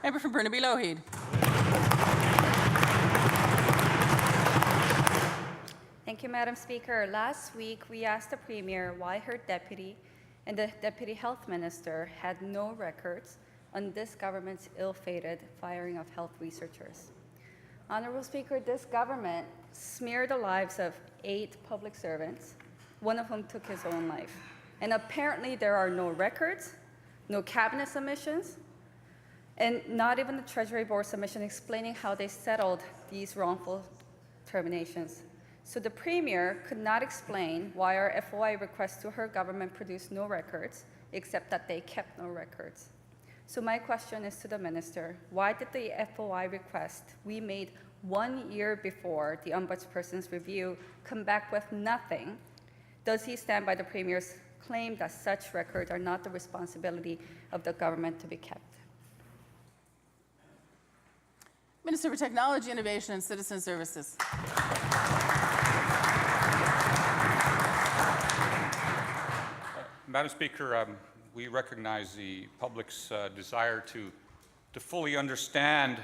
Member for Burnaby Lougheed. Thank you, Madam Speaker. Last week, we asked the Premier why her deputy and the Deputy Health Minister had no records on this government's ill-fated firing of health researchers. Honourable Speaker, this government smeared the lives of 8 public servants, one of whom took his own life. And apparently there are no records, no cabinet submissions, and not even the Treasury Board submission explaining how they settled these wrongful terminations. So the Premier could not explain why our FOI request to her government produced no records, except that they kept no records. So my question is to the Minister, why did the FOI request we made 1 year before the Ombudsperson's review come back with nothing? Does he stand by the Premier's claim that such records are not the responsibility of the government to be kept? Minister for Technology, Innovation and Citizen Services. Madam Speaker, we recognize the public's desire to fully understand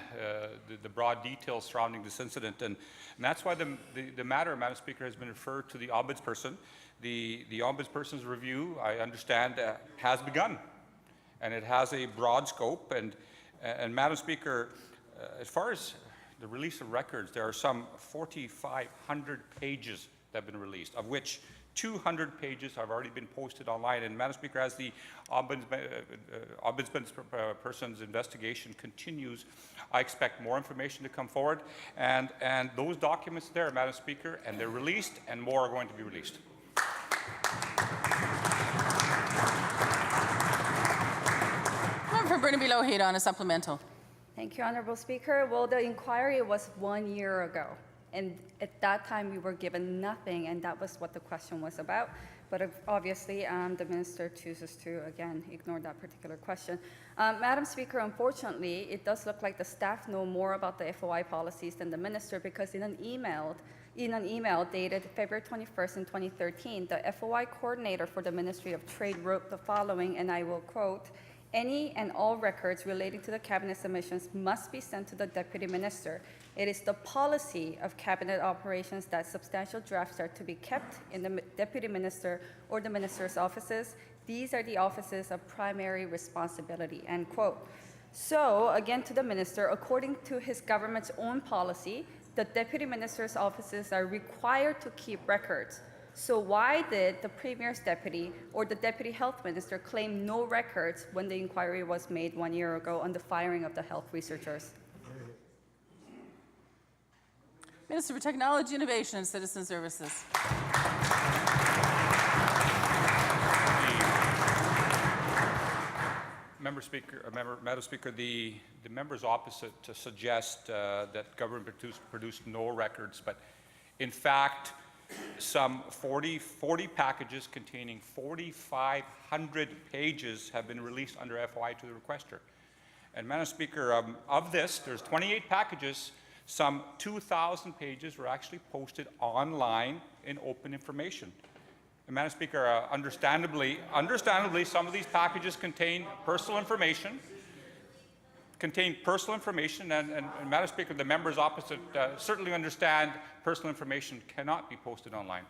the broad details surrounding this incident, and that's why the matter, Madam Speaker, has been referred to the Ombudsperson. The Ombudsperson's review, I understand, has begun, and it has a broad scope. And Madam Speaker, as far as the release of records, there are some 4,500 pages that have been released, of which 200 pages have already been posted online. And Madam Speaker, as the Ombudsperson's investigation continues, I expect more information to come forward. And those documents there, Madam Speaker, and they're released, and more are going to be released. Member for Burnaby Lougheed on a supplemental. Thank you, Honourable Speaker. Well, the inquiry was 1 year ago. And at that time, we were given nothing, and that was what the question was about. But obviously, the Minister chooses to, again, ignore that particular question. Madam Speaker, unfortunately, it does look like the staff know more about the FOI policies than the Minister, because in an email dated February 21st in 2013, the FOI coordinator for the Ministry of Trade wrote the following, and I will quote, "Any and all records relating to the Cabinet submissions must be sent to the Deputy Minister. It is the policy of Cabinet operations that substantial drafts are to be kept in the Deputy Minister or the Minister's offices. These are the offices of primary responsibility," end quote. So, again to the Minister, according to his government's own policy, the Deputy Minister's offices are required to keep records. So why did the Premier's deputy or the Deputy Health Minister claim no records when the inquiry was made 1 year ago on the firing of the health researchers? Minister for Technology, Innovation and Citizen Services. Madam Speaker, the members opposite to suggest that government produced no records, but in fact, some 40 packages containing 4,500 pages have been released under FOI to the requester. And Madam Speaker, of this, there's 28 packages. Some 2,000 pages were actually posted online in open information. And Madam Speaker, understandably, some of these packages contain personal information. And Madam Speaker, the members opposite certainly understand personal information cannot be posted online.